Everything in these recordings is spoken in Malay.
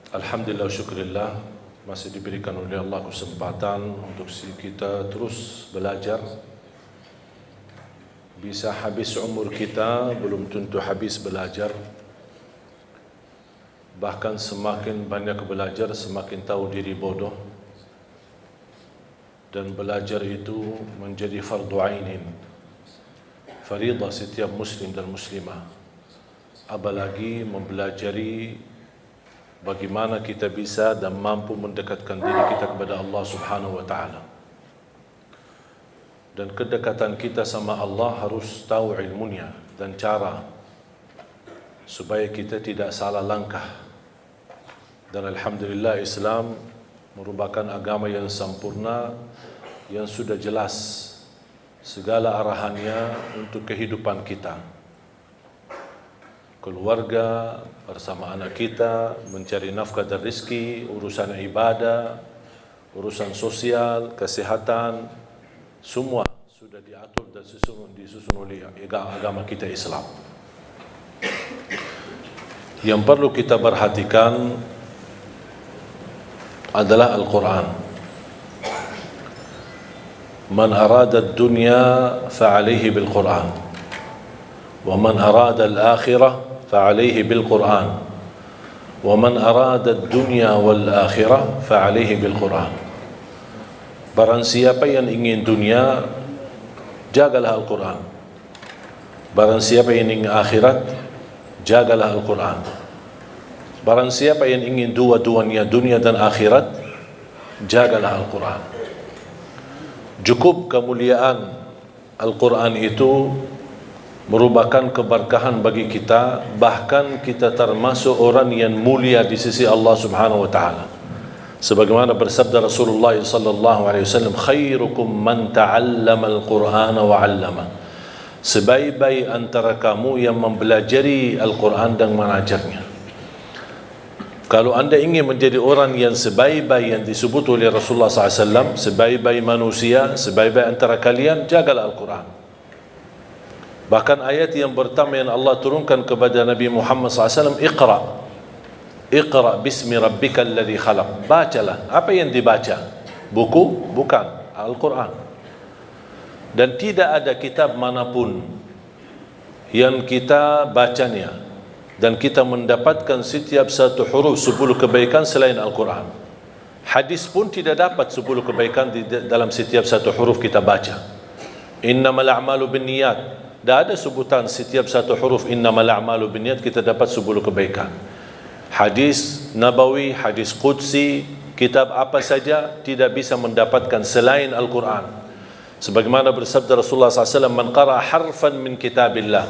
Alhamdulillah, syukurillah, masih diberikan oleh Allah kesempatan untuk kita terus belajar. Bisa habis umur kita, belum tentu habis belajar. Bahkan semakin banyak belajar, semakin tahu diri bodoh. Dan belajar itu menjadi fardu ainin, faridah setiap muslim dan muslimah. Apalagi mempelajari bagaimana kita bisa dan mampu mendekatkan diri kita kepada Allah Subhanahu wa taala. Dan kedekatan kita sama Allah harus tahu ilmunya dan cara supaya kita tidak salah langkah. Dan alhamdulillah, Islam merupakan agama yang sempurna, yang sudah jelas segala arahannya untuk kehidupan kita. Keluarga bersama anak kita, mencari nafkah dan rezeki, urusan ibadah, urusan sosial, kesehatan, semua sudah diatur dan disusun oleh agama kita Islam. Yang perlu kita perhatikan adalah Al-Quran. Man arada ad-dunya fa'alayhi bil-Quran, wa man arada al-akhirah فعليه بالقرآن ومن أراد الدنيا والآخرة فعليه بالقرآن. Barang siapa yang ingin dunia, jagalah Al-Quran. Barang siapa yang ingin akhirat, jagalah Al-Quran. Barang siapa yang ingin dua-duanya, dunia dan akhirat, jagalah Al-Quran. Cukup kemuliaan Al-Quran itu merupakan keberkahan bagi kita, bahkan kita termasuk orang yang mulia di sisi Allah Subhanahu wa taala. Sebagaimana bersabda Rasulullah sallallahu alaihi wasallam, khairukum man ta'allama al-Qur'ana wa 'allama. Sebaik-baik antara kamu yang mempelajari Al-Quran dan mengajarnya. Kalau anda ingin menjadi orang yang sebaik-baik yang disebut oleh Rasulullah SAW, sebaik-baik manusia, sebaik-baik antara kalian, jagalah Al-Quran. Bahkan ayat yang pertama yang Allah turunkan kepada Nabi Muhammad SAW, Iqra bismi rabbikal ladzi khalaq. Bacalah. Apa yang dibaca? Buku? Bukan. Al-Quran. Dan tidak ada kitab manapun yang kita bacanya dan kita mendapatkan setiap satu huruf 10 kebaikan selain Al-Quran. Hadis pun tidak dapat 10 kebaikan di dalam setiap satu huruf kita baca. Innamal a'malu binniyat. Tidak ada sebutan setiap satu huruf innamal a'malu binniyat kita dapat 10 kebaikan. Hadis Nabawi, hadis Qudsi, kitab apa saja tidak bisa mendapatkan selain Al-Quran. Sebagaimana bersabda Rasulullah SAW, man qara harfan min kitabillah,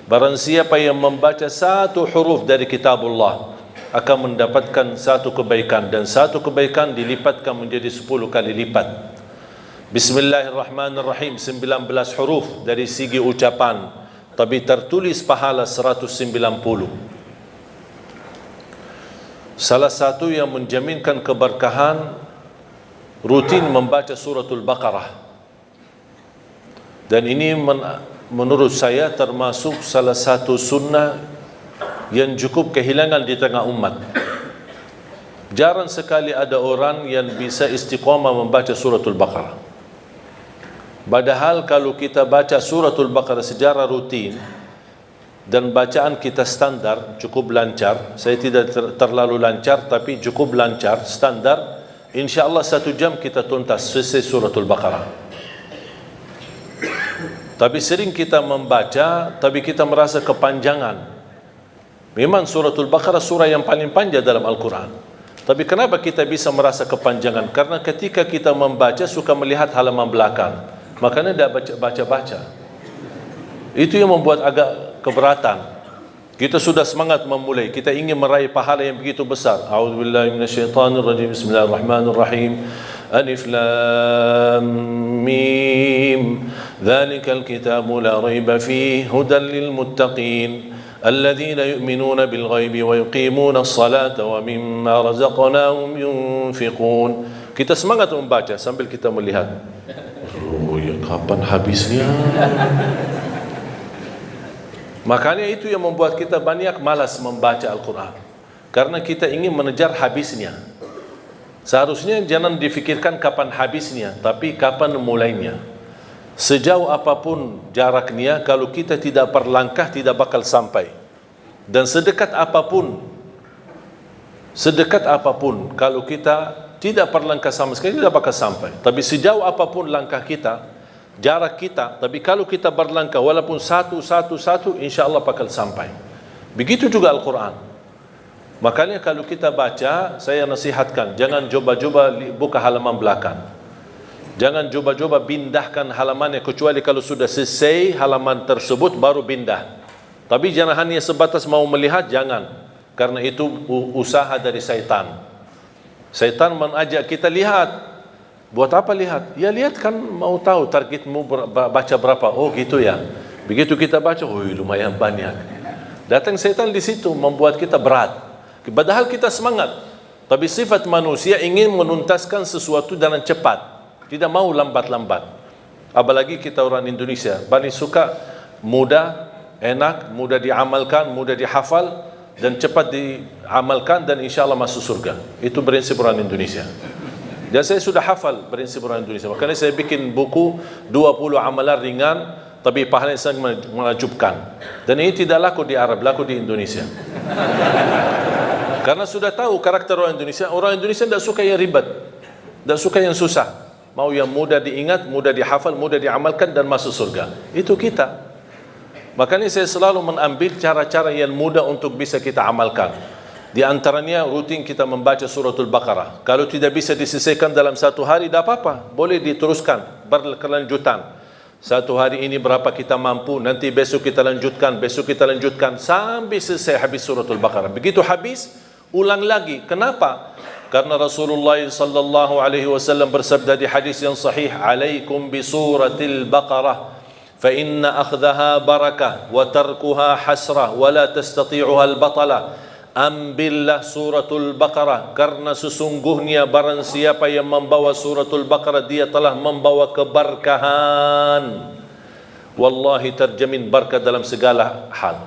barang siapa yang membaca satu huruf dari kitabullah akan mendapatkan satu kebaikan, dan satu kebaikan dilipatkan menjadi 10 kali lipat. Bismillahirrahmanirrahim 19 huruf dari segi ucapan, tapi tertulis pahala 190. Salah satu yang menjaminkan keberkahan rutin membaca suratul Baqarah. Dan ini menurut saya termasuk salah satu sunnah yang cukup kehilangan di tengah umat. Jarang sekali ada orang yang bisa istiqamah membaca suratul Baqarah. Padahal kalau kita baca suratul Baqarah secara rutin dan bacaan kita standar, cukup lancar. Saya tidak terlalu lancar, tapi cukup lancar, standar. InsyaAllah 1 jam kita tuntas selesai suratul Baqarah. Tapi sering kita membaca, tapi kita merasa kepanjangan. Memang suratul Baqarah surah yang paling panjang dalam Al-Quran. Tapi kenapa kita bisa merasa kepanjangan? Karena ketika kita membaca suka melihat halaman belakang. Makanya tidak baca-baca. Itu yang membuat agak keberatan. Kita sudah semangat memulai, kita ingin meraih pahala yang begitu besar. A'udzubillahi minasyaitonirrajim. Bismillahirrahmanirrahim. Alif lam mim. Dzalikal kitabu la raiba fihi hudan lil muttaqin. Alladzina yu'minuna bil ghaibi wa yuqimuna as-salata wa mimma razaqnahum yunfiqun. Kita semangat membaca sambil kita melihat. Oh ya, kapan habisnya? Makanya itu yang membuat kita banyak malas membaca Al-Quran. Karena kita ingin mengejar habisnya. Seharusnya jangan difikirkan kapan habisnya, tapi kapan mulainya. Sejauh apapun jaraknya, kalau kita tidak berlangkah tidak bakal sampai. Dan sedekat apapun kalau kita tidak berlangkah sama sekali tidak bakal sampai. Tapi sejauh apapun langkah kita, jarak kita, tapi kalau kita berlangkah walaupun satu, insya Allah bakal sampai. Begitu juga Al-Quran. Makanya kalau kita baca, saya nasihatkan, jangan coba-coba buka halaman belakang. Jangan coba-coba pindahkan halamannya, kecuali kalau sudah selesai halaman tersebut baru pindah. Tapi jangan hanya sebatas mau melihat, jangan. Karena itu usaha dari syaitan. Syaitan mengajak kita lihat. Buat apa lihat? Ya lihat kan mau tahu targetmu baca berapa. Oh gitu ya. Begitu kita baca, oh lumayan banyak. Datang syaitan di situ membuat kita berat. Padahal kita semangat, tapi sifat manusia ingin menuntaskan sesuatu dengan cepat, tidak mau lambat-lambat. Apalagi kita orang Indonesia paling suka mudah, enak, mudah diamalkan, mudah dihafal, dan cepat diamalkan, dan insya Allah masuk surga. Itu prinsip orang Indonesia. Dan saya sudah hafal prinsip orang Indonesia. Makanya saya bikin buku 20 amalan ringan tapi pahalanya sangat menakjubkan. Dan ini tidak laku di Arab, laku di Indonesia. Karena sudah tahu karakter orang Indonesia tidak suka yang ribet, tidak suka yang susah. Mau yang mudah diingat, mudah dihafal, mudah diamalkan dan masuk surga. Itu kita. Makanya saya selalu mengambil cara-cara yang mudah untuk bisa kita amalkan. Di antaranya rutin kita membaca suratul Baqarah. Kalau tidak bisa diselesaikan dalam satu hari, tidak apa-apa, boleh diteruskan berkelanjutan. Satu hari ini berapa kita mampu, nanti besok kita lanjutkan sampai selesai habis suratul Baqarah. Begitu habis, ulang lagi. Kenapa? Karena Rasulullah sallallahu alaihi wasallam bersabda di hadis yang sahih, "Alaikum bi suratil Baqarah, fa inna akhdaha barakah wa tarkuha hasrah wa la tastati'uha al-batalah." Ambillah suratul Baqarah, karena sesungguhnya barang siapa yang membawa suratul Baqarah dia telah membawa keberkahan. Wallahi terjamin berkah dalam segala hal.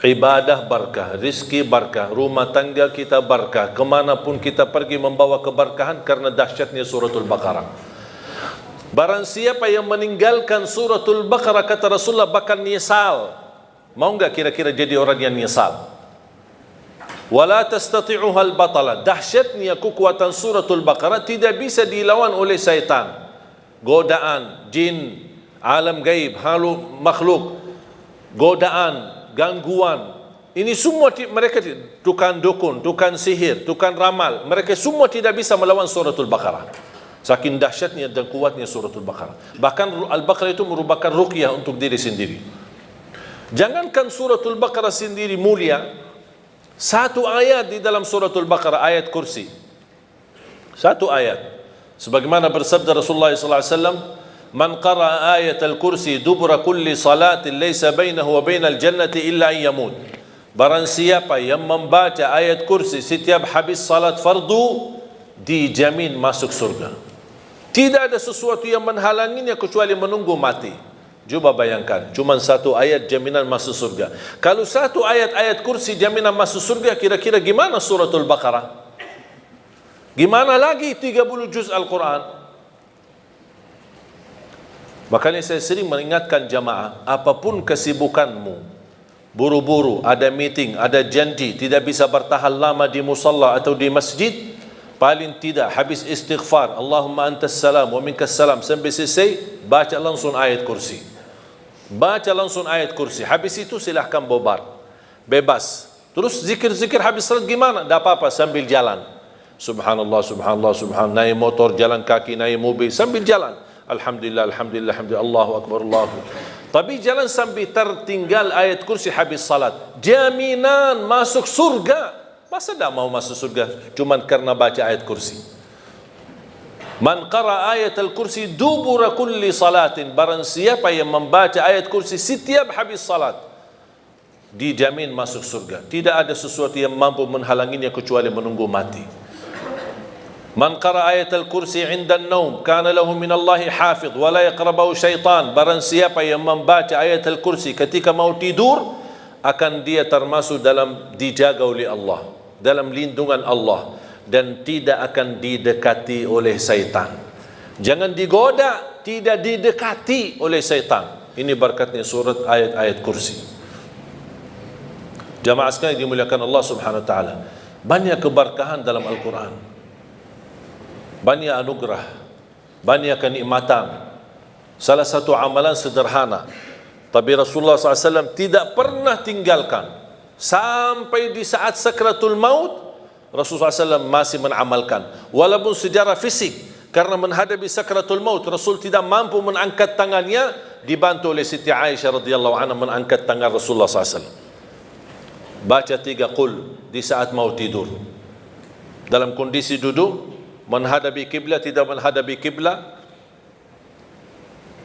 Ibadah berkah, rizki berkah, rumah tangga kita berkah, kemanapun kita pergi membawa keberkahan karena dahsyatnya suratul Baqarah. Barang siapa yang meninggalkan suratul Baqarah, kata Rasulullah, bakal nyesal. Mau enggak kira-kira jadi orang yang nyesal? Wala tastati'uha al-batala. Dahsyatnya kekuatan suratul Baqarah tidak bisa dilawan oleh syaitan. Godaan, jin, alam gaib, makhluk, godaan, gangguan. Ini semua mereka, tukang dukun, tukang sihir, tukang ramal, mereka semua tidak bisa melawan suratul Baqarah. Saking dahsyatnya dan kuatnya suratul Baqarah. Bahkan Al-Baqarah itu merupakan ruqyah untuk diri sendiri. Jangankan suratul Baqarah sendiri mulia, satu ayat di dalam suratul Baqarah, ayat kursi. Satu ayat. Sebagaimana bersabda Rasulullah SAW, "Man qara'a ayat al-kursi dubura kulli salatin laysa bainahu wa bainal jannati illa an yamut." Barang siapa yang membaca ayat kursi setiap habis salat fardu, dijamin masuk surga. Tidak ada sesuatu yang menghalanginya kecuali menunggu mati. Coba bayangkan, cuma satu ayat jaminan masuk surga. Kalau satu ayat kursi jaminan masuk surga, kira-kira gimana suratul Baqarah? Gimana lagi 30 juz Al-Quran? Makanya saya sering mengingatkan jamaah, apapun kesibukanmu, buru-buru, ada meeting, ada janji, tidak bisa bertahan lama di musalla atau di masjid, paling tidak habis istighfar, Allahumma antas salam wa minkas salam, sampai selesai, baca langsung ayat kursi. Baca langsung ayat kursi. Habis itu silahkan bobar, bebas. Terus zikir-zikir habis salat gimana? Tak apa-apa, sambil jalan. Subhanallah, subhanallah, subhanallah. Naik motor, jalan kaki, naik mobil, sambil jalan. Alhamdulillah, alhamdulillah, alhamdulillah, Allahu Akbar, Allahu. Tapi jangan sampai tertinggal ayat kursi habis salat. Jaminan masuk surga. Masa tak mau masuk surga cuman karena baca ayat kursi? Man qara ayat al-kursi dubura kulli salatin. Barang siapa yang membaca ayat kursi setiap habis salat, dijamin masuk surga. Tidak ada sesuatu yang mampu menghalanginya kecuali menunggu mati. Man qara ayat al-kursi 'inda an-naum kana lahu min Allahi hafidh wa la yaqrabahu syaitan. Barang siapa yang membaca ayat al-kursi ketika mau tidur, akan dia termasuk dalam dijaga oleh Allah. dalam lindungan Allah dan tidak akan didekati oleh syaitan. Jangan digoda, tidak didekati oleh syaitan. Ini berkatnya surat ayat-ayat kursi. Jamaah sekalian dimuliakan Allah Subhanahu wa taala. Banyak keberkahan dalam Al-Quran. Banyak anugerah, banyak kenikmatan. Salah satu amalan sederhana, tapi Rasulullah SAW tidak pernah tinggalkan. Sampai di saat sakratul maut, Rasulullah SAW masih mengamalkan. Walaupun secara fisik, karena menghadapi sakratul maut, Rasul tidak mampu mengangkat tangannya, dibantu oleh Siti Aisyah radhiyallahu anha mengangkat tangan Rasulullah SAW. Baca 3 qul di saat mau tidur. Dalam kondisi duduk, menghadapi kiblat, tidak menghadapi kiblat,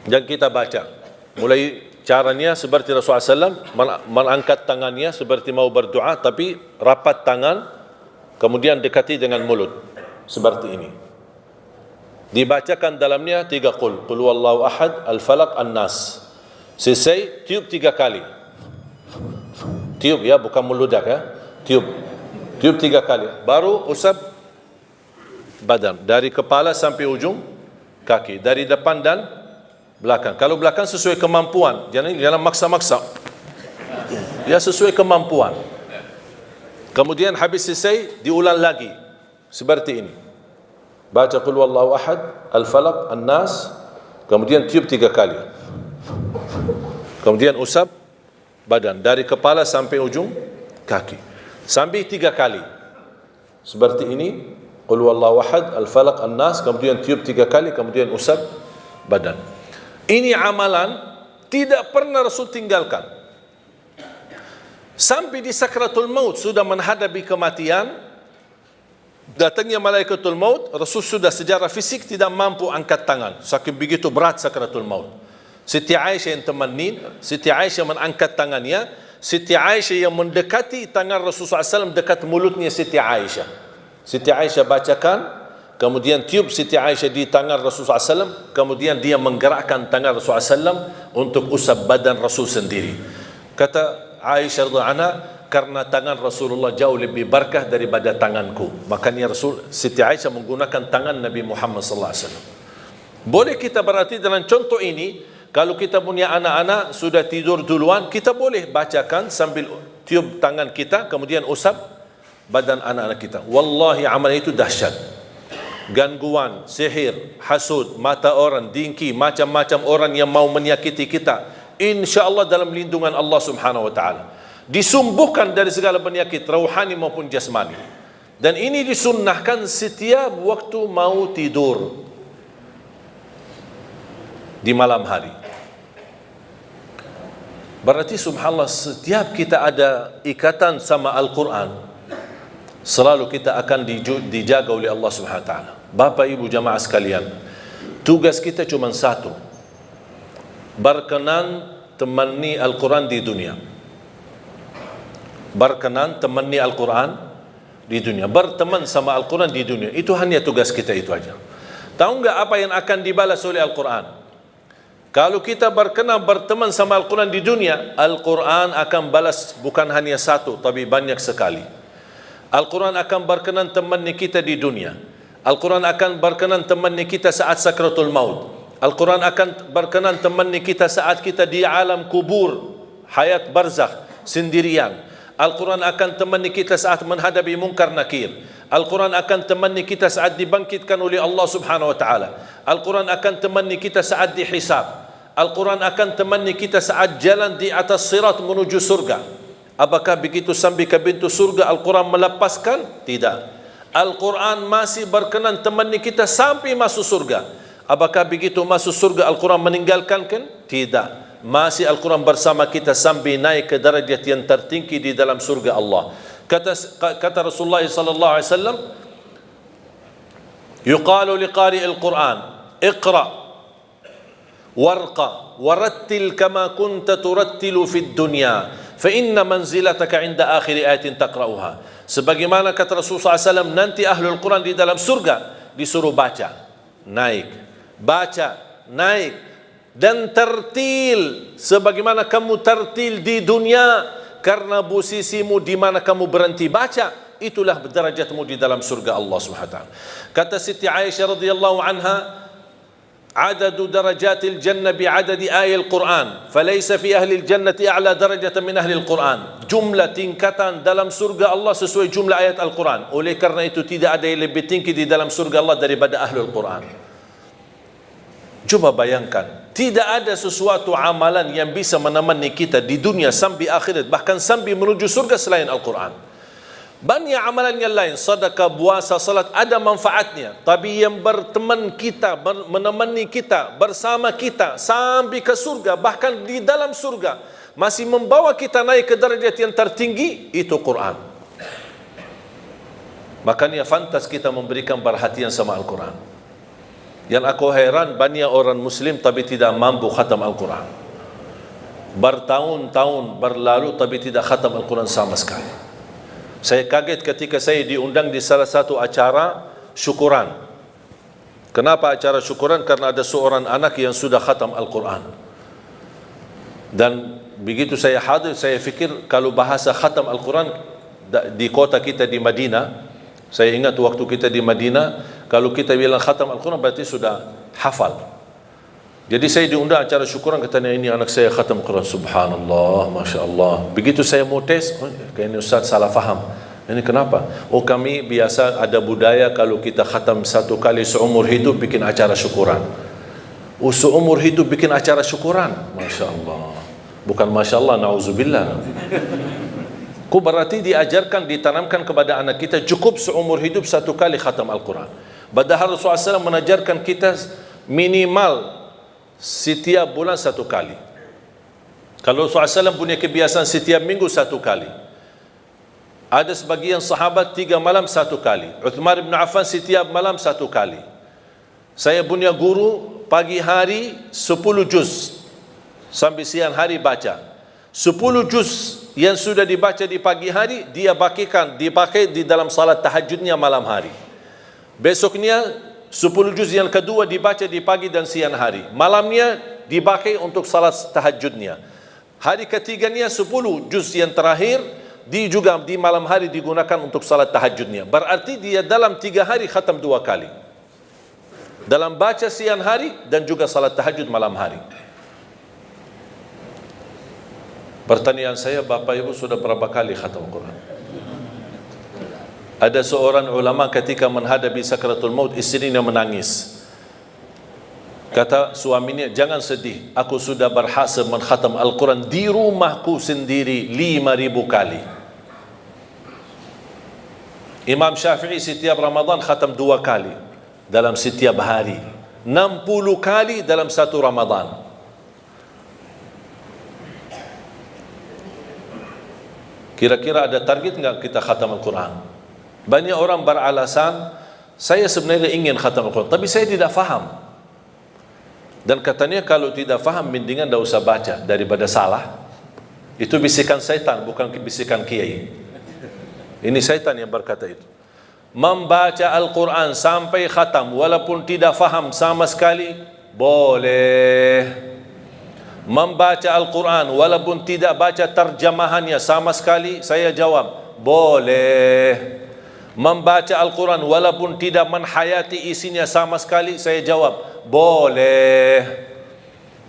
dan kita baca. Mulai caranya seperti Rasulullah SAW, mengangkat tangannya seperti mau berdoa, tapi rapat tangan, kemudian dekati dengan mulut. Seperti ini. Dibacakan dalamnya 3 qul. Qul huwallahu ahad, al-falaq, an-nas. Selesai, tiup 3 kali. Tiup ya, bukan meludak ya. Tiup 3 kali. Baru usap badan. Dari kepala sampai ujung kaki. Dari depan dan belakang. Kalau belakang sesuai kemampuan. Jangan maksa-maksa. Ya sesuai kemampuan. Kemudian habis selesai, diulang lagi. Seperti ini. Baca qul huwallahu ahad, al-falaq, an-nas. Kemudian tiup 3 kali. Kemudian usap badan dari kepala sampai ujung kaki, sampai 3 kali seperti ini. Qul huwallahu ahad, al-falaq, an-nas, kemudian tiup 3 kali, kemudian usap badan. Ini amalan tidak pernah Rasul tinggalkan. Sampai di sakratul maut, sudah menghadapi kematian, datangnya malaikatul maut, Rasul sudah secara fisik tidak mampu angkat tangan, saking begitu berat sakratul maut. Siti Aisyah yang temenin, Siti Aisyah mengangkat tangannya, Siti Aisyah yang mendekati tangan Rasulullah SAW dekat mulutnya Siti Aisyah. Siti Aisyah bacakan, kemudian tiup Siti Aisyah di tangan Rasulullah SAW, kemudian dia menggerakkan tangan Rasulullah SAW untuk usap badan Rasul sendiri. Kata Aisyah radhiyallahu anha, karena tangan Rasulullah jauh lebih berkah daripada tanganku. Makanya Siti Aisyah menggunakan tangan Nabi Muhammad SAW. Boleh kita berarti dalam contoh ini, kalau kita punya anak-anak sudah tidur duluan, kita boleh bacakan sambil tiup tangan kita, kemudian usap badan anak-anak kita. Wallahi amal itu dahsyat. Gangguan, sihir, hasud, mata orang, dengki, macam-macam orang yang mau menyakiti kita, insya-Allah dalam lindungan Allah Subhanahu wa taala. Disumbuhkan dari segala penyakit rohani maupun jasmani. Dan ini disunnahkan setiap waktu mau tidur di malam hari. Berarti subhanallah, setiap kita ada ikatan sama Al-Quran, selalu kita akan dijaga oleh Allah Subhanahu wa taala. Bapak Ibu jamaah sekalian, tugas kita cuma satu, berkenan temani Al-Quran di dunia. Berkenan temani Al-Quran di dunia, berteman sama Al-Quran di dunia. Itu hanya tugas kita, itu aja. Tahu enggak apa yang akan dibalas oleh Al-Quran? Kalau kita berkenan berteman sama Al-Quran di dunia, Al-Quran akan balas bukan hanya satu, tapi banyak sekali. Al-Quran akan berkenan temani kita di dunia. Al-Quran akan berkenan temani kita saat sakratul maut. Al-Quran akan berkenan temani kita saat kita di alam kubur, hayat barzakh, sendirian. Al-Quran akan temani kita saat menghadapi munkar nakir. Al-Quran akan temani kita saat dibangkitkan oleh Allah Subhanahu wa taala. Al-Quran akan temani kita saat dihisab. Al-Quran akan temani kita saat jalan di atas sirat menuju surga. Apakah begitu sampai ke pintu surga Al-Quran melepaskan? Tidak. Al-Quran masih berkenan temani kita sampai masuk surga. Apakah begitu masuk surga Al-Quran meninggalkan? Tidak. Masih Al-Quran bersama kita sampai naik ke derajat yang tertinggi di dalam surga Allah. Kata Rasulullah sallallahu alaihi wasallam, yuqalu liqari al-Quran, iqra warqa warattil kama kunta turattilu fid dunya fa inna manzilataka 'inda akhir ayatin taqra'uha. Sebagaimana kata Rasulullah SAW, nanti ahlul Quran di dalam surga disuruh baca, naik, baca, naik, dan tertil sebagaimana kamu tertil di dunia, karena posisimu di mana kamu berhenti baca, itulah derajatmu di dalam surga Allah Subhanahu wa taala. Kata Siti Aisyah radhiyallahu anha, adadu darajatil jannah bi'adadi ayatil Quran, falaysa fi ahli al-jannati a'la darajatan min ahli al-Quran. Jumlah tingkatan dalam surga Allah sesuai jumlah ayat Al-Quran. Oleh karena itu tidak ada yang lebih tinggi di dalam surga Allah daripada ahli Al-Quran. Coba bayangkan, tidak ada sesuatu amalan yang bisa menemani kita di dunia sampai akhirat, bahkan sampai menuju surga selain Al-Quran. Banyak amalan yang lain, sedekah, puasa, salat, ada manfaatnya. Tapi yang berteman kita, menemani kita, bersama kita sampai ke surga, bahkan di dalam surga, masih membawa kita naik ke derajat yang tertinggi, itu Quran. Makanya fantas kita memberikan perhatian sama Al-Quran. Yang aku heran, banyak orang Muslim tapi tidak mampu khatam Al-Quran. Bertahun-tahun berlalu tapi tidak khatam Al-Quran sama sekali. Saya kaget ketika saya diundang di salah satu acara syukuran. Kenapa acara syukuran? Karena ada seorang anak yang sudah khatam Al-Quran. Dan begitu saya hadir, saya fikir kalau bahasa khatam Al-Quran di kota kita di Madinah, saya ingat waktu kita di Madinah, kalau kita bilang khatam Al-Quran berarti sudah hafal. Jadi saya diundang acara syukuran, katanya ini anak saya khatam Quran, subhanallah, masya Allah. Begitu saya mau tes, kayaknya Ustaz salah faham. Ini kenapa? Oh, kami biasa ada budaya kalau kita khatam satu kali seumur hidup bikin acara syukuran. Oh, seumur hidup bikin acara syukuran, masya Allah. Bukan masya Allah, na'udzubillah. Ku berarti diajarkan, ditanamkan kepada anak kita cukup seumur hidup satu kali khatam Al-Quran. Padahal Rasulullah SAW mengajarkan kita minimal setiap bulan satu kali. Kalau Rasulullah SAW punya kebiasaan setiap minggu satu kali. Ada sebagian sahabat 3 malam satu kali. Uthman bin Affan setiap malam satu kali. Saya punya guru pagi hari 10 juz sampai siang hari baca. 10 juz yang sudah dibaca di pagi hari dia dipakai di dalam salat tahajudnya malam hari. Besoknya 10 juz yang kedua dibaca di pagi dan siang hari. Malamnya dipakai untuk salat tahajudnya. Hari ketiganya 10 juz yang terakhir juga di malam hari digunakan untuk salat tahajudnya. Berarti dia dalam 3 hari khatam 2 kali. Dalam baca siang hari dan juga salat tahajud malam hari. Pertanyaan saya, Bapak Ibu sudah berapa kali khatam Quran? Ada seorang ulama ketika menghadapi sakratul maut, istrinya menangis. Kata suaminya, jangan sedih, aku sudah berhasil mengkhatam Al-Quran di rumahku sendiri 5.000 kali. Imam Syafi'i setiap Ramadan khatam 2 kali dalam setiap hari, 60 kali dalam satu Ramadan. Kira-kira ada target enggak kita khatam Al-Quran? Banyak orang beralasan, saya sebenarnya ingin khatam Al-Quran, tapi saya tidak faham. Dan katanya kalau tidak faham, mendingan tidak usah baca daripada salah. Itu bisikan syaitan, bukan bisikan kiai. Ini syaitan yang berkata itu. Membaca Al-Quran sampai khatam, walaupun tidak faham sama sekali, boleh. Membaca Al-Quran walaupun tidak baca terjemahannya sama sekali, saya jawab, boleh. Membaca Al-Quran walaupun tidak menhayati isinya sama sekali, saya jawab, boleh.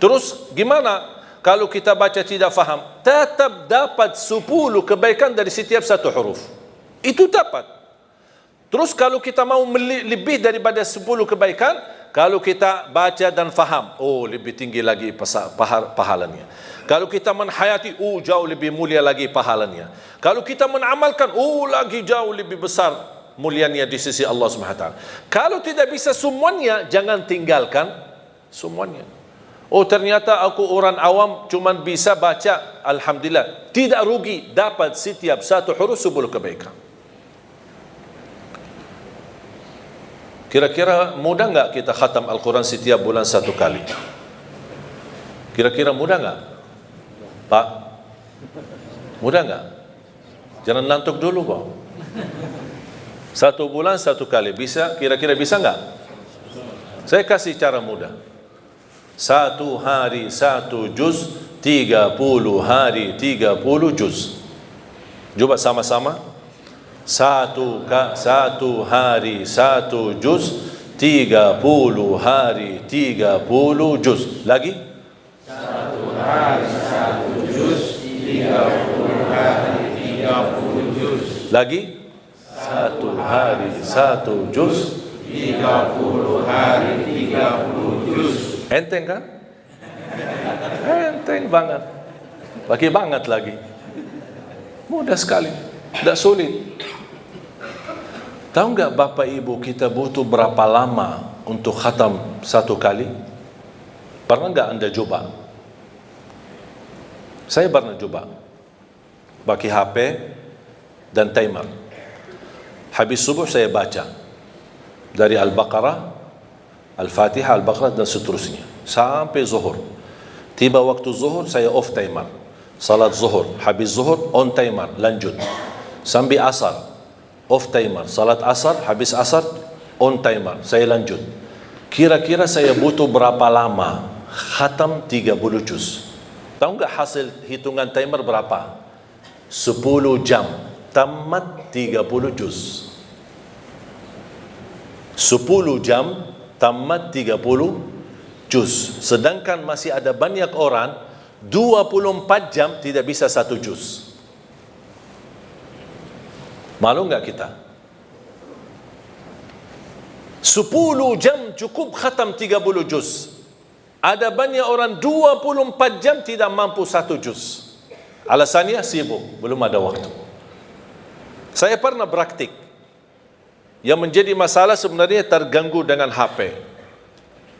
Terus gimana kalau kita baca tidak faham? Tetap dapat 10 kebaikan dari setiap satu huruf. Itu dapat. Terus kalau kita mau lebih daripada 10 kebaikan, kalau kita baca dan faham, oh lebih tinggi lagi pahalanya. Kalau kita menhayati, oh jauh lebih mulia lagi pahalanya. Kalau kita menamalkan, oh lagi jauh lebih besar mulianya di sisi Allah SWT. Kalau tidak bisa semuanya, jangan tinggalkan semuanya. Oh ternyata aku orang awam cuman bisa baca, alhamdulillah, tidak rugi, dapat setiap satu huruf 10 kebaikan. Kira-kira mudah enggak kita khatam Al-Quran setiap bulan 1 kali? Kira-kira mudah enggak? Pak, mudah enggak? Jangan ngantuk dulu kok. 1 bulan 1 kali, bisa? Kira-kira bisa enggak? Saya kasih cara mudah. 1 hari 1 juz, 30 hari 30 juz. Coba sama-sama. Satu hari satu juz, 30 hari 30 juz. Lagi? Satu hari satu juz, 30 hari 30 juz. Lagi? Satu hari satu juz, 30 hari 30 juz. enteng kan? Enteng banget. Pakai banget lagi. Mudah sekali. Tidak sulit. Tahu nggak Bapak Ibu kita butuh berapa lama untuk khatam satu kali? Pernah nggak Anda coba? Saya pernah coba. Pakai HP dan timer. Habis subuh saya baca dari Al-Baqarah, Al-Fatihah, Al-Baqarah dan seterusnya sampai zuhur. Tiba waktu zuhur saya off timer. Salat zuhur, habis zuhur on timer, lanjut. Sampai asar, off timer. Salat asar, habis asar on timer, saya lanjut. Kira-kira saya butuh berapa lama khatam 30 juz? Tahu nggak hasil hitungan timer berapa? 10 jam tamat 30 juz. 10 jam tamat 30 juz. Sedangkan masih ada banyak orang 24 jam tidak bisa satu juz. Malu nggak kita? 10 jam cukup khatam 30 juz. Ada banyak orang 24 jam tidak mampu satu juz. Alasannya sibuk, belum ada waktu. Saya pernah praktik. Yang menjadi masalah sebenarnya terganggu dengan HP.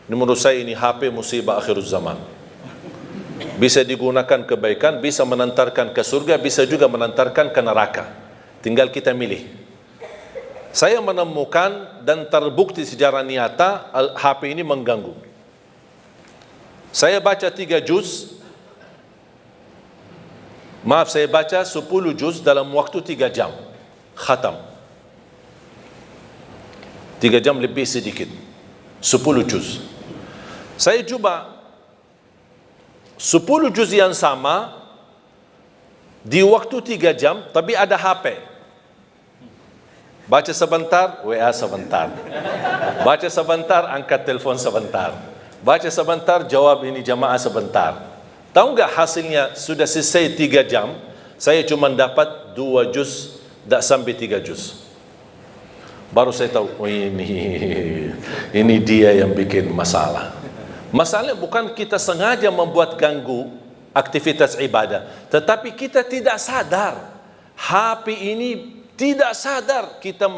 Menurut saya ini HP musibah akhir zaman. Bisa digunakan kebaikan, bisa menantarkan ke surga, bisa juga menantarkan ke neraka. Tinggal kita milih. Saya menemukan dan terbukti secara nyata HP ini mengganggu. Saya baca 3 juz. Maaf, saya baca 10 juz dalam waktu 3 jam. Khatam. 3 jam lebih sedikit. 10 juz. Saya coba 10 juz yang sama di waktu 3 jam, tapi ada HP. Baca sebentar, WA sebentar. Baca sebentar, angkat telepon sebentar. Baca sebentar, jawab ini jamaah sebentar. Tahu nggak hasilnya? Sudah selesai 3 jam, saya cuma dapat 2 juz, tak sampai 3 juz. Baru saya tahu, oh ini dia yang bikin masalah. Masalahnya bukan kita sengaja membuat ganggu aktivitas ibadah, tetapi kita tidak sadar. HP ini tidak sadar kita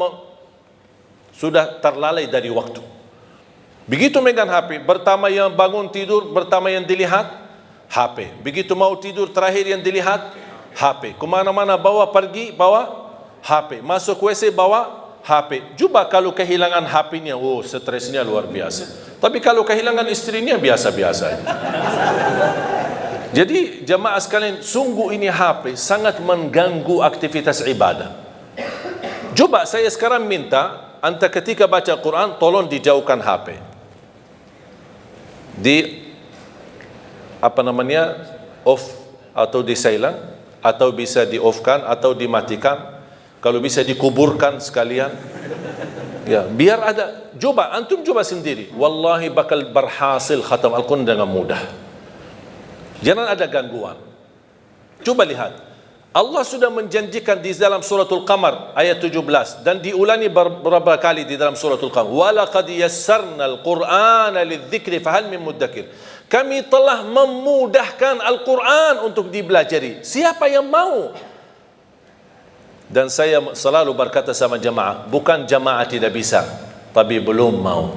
sudah terlalai dari waktu. Begitu megang HP, pertama yang bangun tidur, pertama yang dilihat HP. Begitu mau tidur, terakhir yang dilihat HP. Kemana-mana bawa pergi, bawa HP. Masuk WC, bawa HP. Coba kalau kehilangan HP-nya, oh stresnya luar biasa. Tapi kalau kehilangan istrinya biasa-biasa. Jadi jamaah sekalian, sungguh ini HP sangat mengganggu aktivitas ibadah. Coba saya sekarang minta anda ketika baca Quran tolong dijauhkan HP. Di off atau di silent, atau bisa di off-kan atau dimatikan. Kalau bisa dikuburkan sekalian. Ya, biar ada. Coba antum coba sendiri. Wallahi bakal berhasil khatam Al-Quran dengan mudah. Jangan ada gangguan. Coba lihat. Allah sudah menjanjikan di dalam suratul Qamar ayat 17 dan diulangi beberapa kali di dalam suratul Qamar. Walaqad yassarnal Qur'ana lidzikri fahal min muddakir. Kami telah memudahkan Al-Quran untuk dipelajari. Siapa yang mau? Dan saya selalu berkata sama jamaah, bukan jamaah tidak bisa, tapi belum mau.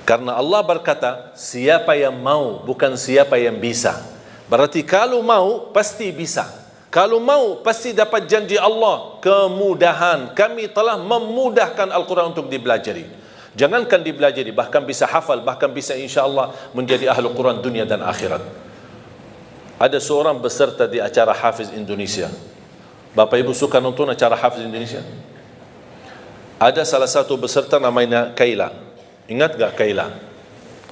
Karena Allah berkata, siapa yang mau, bukan siapa yang bisa. Berarti kalau mau, pasti bisa. Kalau mau, pasti dapat janji Allah, kemudahan. Kami telah memudahkan Al-Quran untuk dipelajari. Jangankan dipelajari, bahkan bisa hafal, bahkan bisa insya Allah menjadi ahli Quran dunia dan akhirat. Ada seorang peserta di acara Hafiz Indonesia. Bapak Ibu suka nonton acara Hafiz Indonesia? Ada salah satu peserta namanya Kaila. Ingat gak Kaila?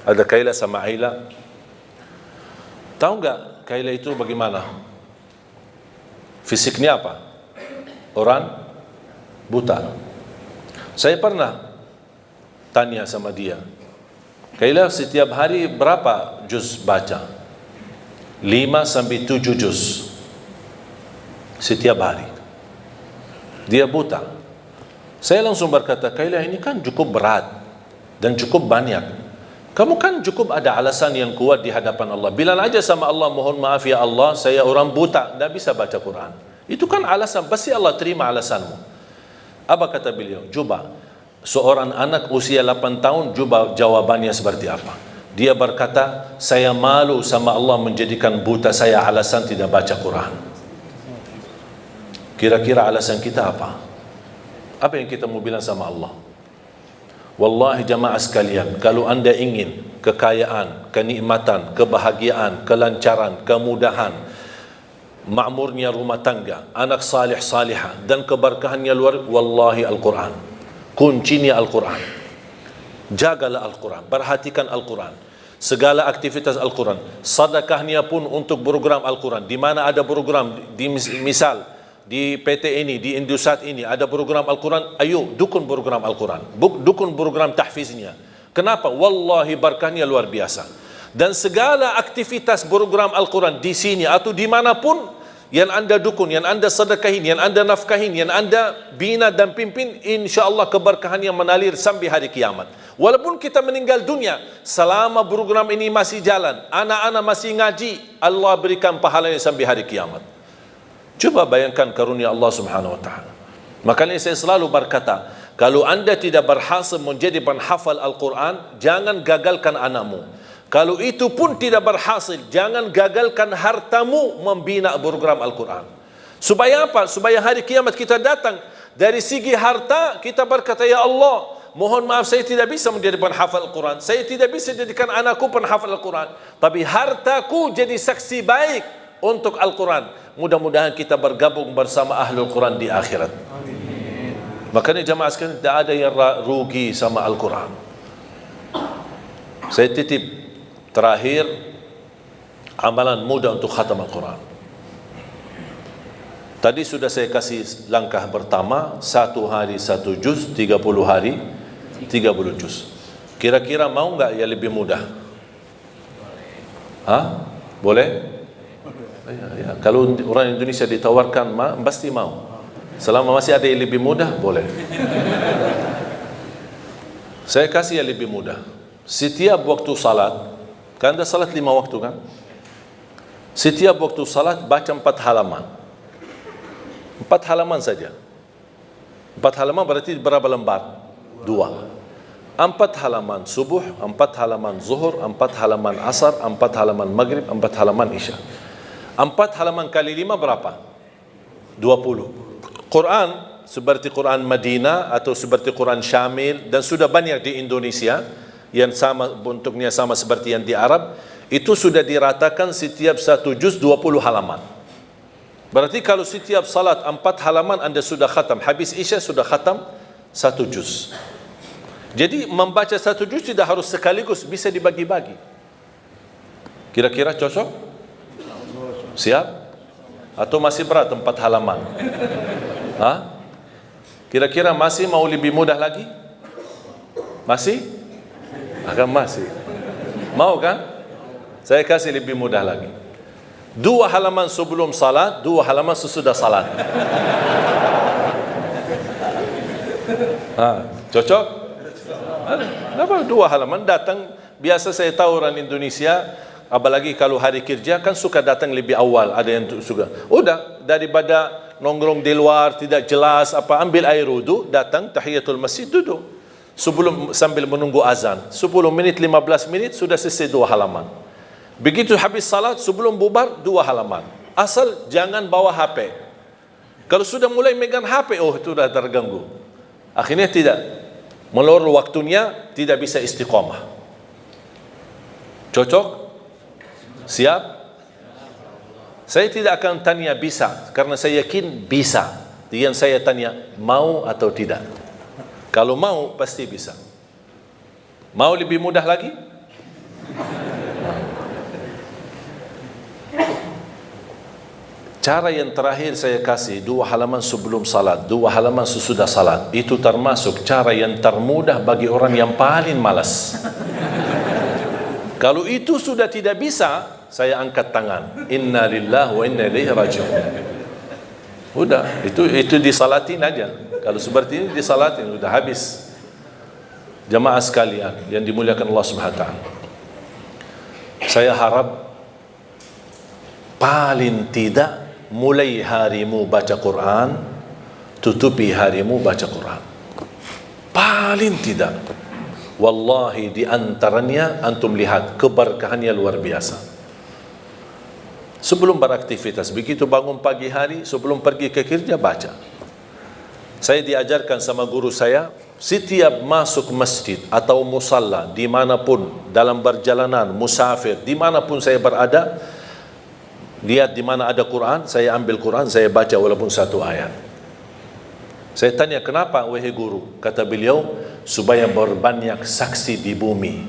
Ada Kaila sama Aila. Tahu gak Kaila itu bagaimana? Fisiknya apa? orang buta. Saya pernah tanya sama dia, Kaila setiap hari berapa juz baca? 5 sampai 7 juz setiap hari. Dia buta. Saya langsung berkata, Kaila ini kan cukup berat dan cukup banyak. Kamu kan cukup ada alasan yang kuat di hadapan Allah. Bilang aja sama Allah, mohon maaf ya Allah, saya orang buta, tidak bisa baca Quran. Itu kan alasan, pasti Allah terima alasanmu. Apa kata beliau? Coba, seorang anak usia 8 tahun, coba jawabannya seperti apa. Dia berkata, saya malu sama Allah menjadikan buta saya alasan tidak baca Quran. Kira-kira alasan kita apa? Apa yang kita mau bilang sama Allah? Wallahi jamaah sekalian, kalau anda ingin kekayaan, kenikmatan, kebahagiaan, kelancaran, kemudahan, makmurnya rumah tangga, anak salih salihah dan keberkahannya luar, wallahi Al-Quran. Kuncinya Al-Quran. Jagalah Al-Quran, perhatikan Al-Quran. Segala aktivitas Al-Quran. Sedekahnya pun untuk program Al-Quran. Di mana ada program, misal di PT ini, di Indosat ini ada program Al-Quran, ayo dukun program Al-Quran, dukun program tahfiznya. Kenapa? Wallahi berkahnya luar biasa. Dan segala aktivitas program Al-Quran di sini atau dimanapun yang anda dukun, yang anda sedekahin, yang anda nafkahin, yang anda bina dan pimpin, insyaAllah keberkahannya menalir sampai hari kiamat. Walaupun kita meninggal dunia, selama program ini masih jalan, anak-anak masih ngaji, Allah berikan pahalanya sampai hari kiamat. Coba bayangkan karunia Allah Subhanahu wa taala. Makanya saya selalu berkata, kalau anda tidak berhasil menjadi penghafal Al-Quran, jangan gagalkan anakmu. Kalau itu pun tidak berhasil, jangan gagalkan hartamu membina program Al-Quran. Supaya apa? Supaya hari kiamat kita datang, dari segi harta kita berkata, ya Allah, mohon maaf saya tidak bisa menjadi penghafal Al-Quran, saya tidak bisa jadikan anakku penghafal Al-Quran, tapi hartaku jadi saksi baik untuk Al-Quran. Mudah-mudahan kita bergabung bersama Ahlul Quran di akhirat. Amin. Makanya jamaah sekalian, tidak ada yang rugi sama Al-Quran. Saya titip terakhir amalan mudah untuk khatam Al-Quran. Tadi sudah saya kasih langkah pertama, 1 hari 1 juz, 30 hari 30 juz. Kira-kira mau nggak ya lebih mudah? Hah? Boleh? Ya. Kalau orang Indonesia ditawarkan, pasti mau. Selama masih ada yang lebih mudah, boleh. Saya kasih yang lebih mudah. Setiap waktu salat, kan ada salat 5 waktu kan? Setiap waktu salat baca 4 halaman. 4 halaman saja. 4 halaman berarti berapa lembar? 2. 4 halaman subuh, 4 halaman zuhur, 4 halaman asar, 4 halaman maghrib, 4 halaman isya. 4 halaman kali 5 berapa? 20. Quran seperti Quran Madinah atau seperti Quran Syamil, dan sudah banyak di Indonesia yang sama bentuknya sama seperti yang di Arab, itu sudah diratakan setiap 1 juz 20 halaman. Berarti kalau setiap salat 4 halaman anda sudah khatam, habis isya sudah khatam 1 juz. Jadi membaca 1 juz tidak harus sekaligus, bisa dibagi-bagi. Kira-kira cocok? Siap? Atau masih berat 4 halaman? Hah? Kira-kira masih mau lebih mudah lagi? Masih? Akan masih. Mau kan? Saya kasih lebih mudah lagi. 2 halaman sebelum salat, 2 halaman sesudah salat. Cocok? Kenapa 2 halaman datang? Biasa saya tahu orang Indonesia, apalagi kalau hari kerja kan suka datang lebih awal, ada yang suka. Udah, daripada nongkrong di luar tidak jelas apa, ambil air wudu, datang tahiyatul masjid, duduk. Sebelum sambil menunggu azan, 10 menit 15 menit sudah selesai 2 halaman. Begitu habis salat, sebelum bubar 2 halaman. Asal jangan bawa HP. Kalau sudah mulai megang HP, oh itu sudah terganggu. Akhirnya tidak, melur waktunya, tidak bisa istiqamah. Cocok? Siap? Saya tidak akan tanya bisa, karena saya yakin bisa. Yang saya tanya, mau atau tidak? Kalau mau, pasti bisa. Mau lebih mudah lagi? Cara yang terakhir saya kasih 2 halaman sebelum salat, 2 halaman sesudah salat. Itu termasuk cara yang termudah bagi orang yang paling malas. Kalau itu sudah tidak bisa, saya angkat tangan. Inna lillahi wa inna ilaihi raji'un. Udah, itu disalatin aja. Kalau seperti ini disalatin, udah habis. Jamaah sekalian yang dimuliakan Allah Subhanahu wa taala. Saya harap paling tidak mulai harimu baca Quran, tutupi harimu baca Quran. Paling tidak. Wallahi di antaranya antum lihat keberkahannya luar biasa. Sebelum beraktivitas, begitu bangun pagi hari, sebelum pergi ke kerja baca. Saya diajarkan sama guru saya, setiap masuk masjid atau musalla dimanapun, dalam perjalanan, musafir, dimanapun saya berada, lihat di mana ada Quran, saya ambil Quran, saya baca walaupun 1 ayat. Saya tanya, kenapa wahai guru? Kata beliau, supaya berbanyak saksi di bumi.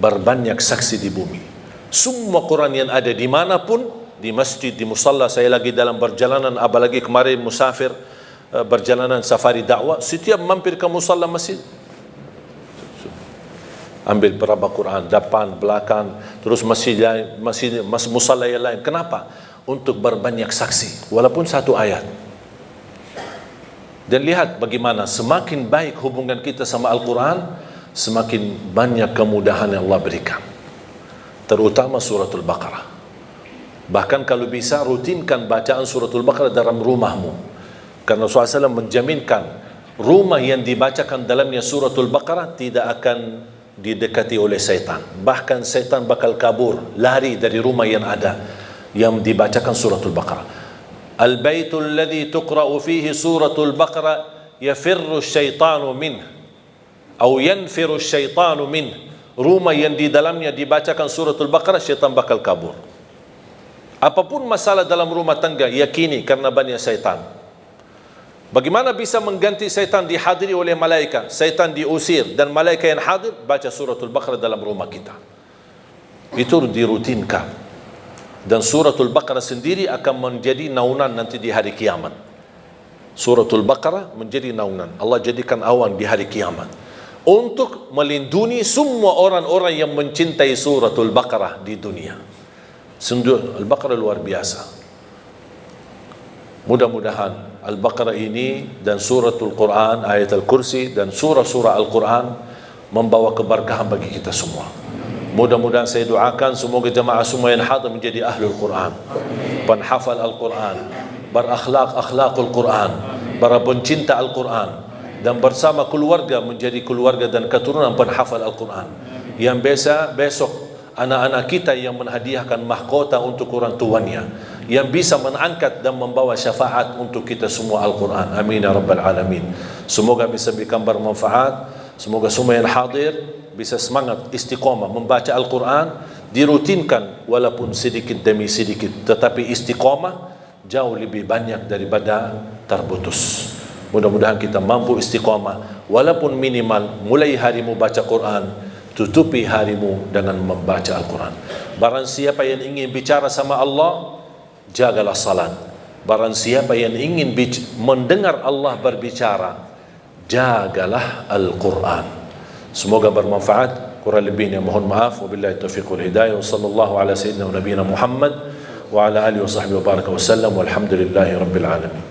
Berbanyak saksi di bumi. Semua Quran yang ada dimanapun, di masjid, di musalla, saya lagi dalam perjalanan, apalagi kemarin musafir, perjalanan safari dakwah, setiap mampir ke musalla masjid, ambil berapa Quran, depan, belakang, terus masjid musalla yang lain. Kenapa? Untuk berbanyak saksi, walaupun 1 ayat. Dan lihat bagaimana semakin baik hubungan kita sama Al-Quran, semakin banyak kemudahan yang Allah berikan. Terutama suratul Baqarah. Bahkan kalau bisa rutinkan bacaan suratul Baqarah dalam rumahmu. Karena Rasulullah SAW menjaminkan rumah yang dibacakan dalamnya suratul Baqarah tidak akan didekati oleh syaitan. Bahkan syaitan bakal kabur, lari dari rumah yang ada, yang dibacakan suratul Baqarah. Al-baitul ladzi tuqra'u fihi suratul Baqarah yafirru syaitanu minh atau yanfiru syaitanu minh. Rumah yang di dalamnya dibacakan suratul Baqarah, syaitan bakal kabur. Apapun masalah dalam rumah tangga, yakini karena banyak syaitan. Bagaimana bisa mengganti syaitan dihadiri oleh malaikat, syaitan diusir dan malaikat yang hadir? Baca suratul Baqarah dalam rumah kita. Itu dirutinkan. Dan suratul Baqarah sendiri akan menjadi naungan nanti di hari kiamat. Suratul Baqarah menjadi naungan. Allah jadikan awan di hari kiamat untuk melindungi semua orang-orang yang mencintai suratul Baqarah di dunia. Sungguh Al-Baqarah luar biasa. Mudah-mudahan Al-Baqarah ini dan suratul Quran, ayat Al-Kursi dan surah-surah Al-Quran membawa keberkahan bagi kita semua. Mudah-mudahan saya doakan semoga jemaah semua yang hadir menjadi ahlul Quran, penhafal Al-Quran, berakhlak-akhlakul Quran, para pencinta Al-Quran, dan bersama keluarga menjadi keluarga dan keturunan penhafal Al-Quran. Yang besok anak-anak kita yang menghadiahkan mahkota untuk orang tuanya, yang bisa mengangkat dan membawa syafaat untuk kita semua Al-Quran. Amin ya Rabbal Alamin. Semoga bisa berikan bermanfaat. Semoga semua yang hadir bisa semangat istiqamah membaca Al-Quran, dirutinkan walaupun sedikit demi sedikit, tetapi istiqamah jauh lebih banyak daripada terputus. Mudah-mudahan kita mampu istiqamah walaupun minimal. Mulai harimu baca Quran, tutupi harimu dengan membaca Al-Quran. Barang siapa yang ingin bicara sama Allah, jagalah salat. Barang siapa yang ingin mendengar Allah berbicara, jagalah Al-Quran. Semoga bermanfaat. Kurang lebihnya mohon maaf. Wabillahi taufiq wal hidayah. Wa sallallahu ala sayyidina wa nabiyina Muhammad wa ala alihi wa sahbihi wa baraka wa sallam. Walhamdulillahi rabbil alamin.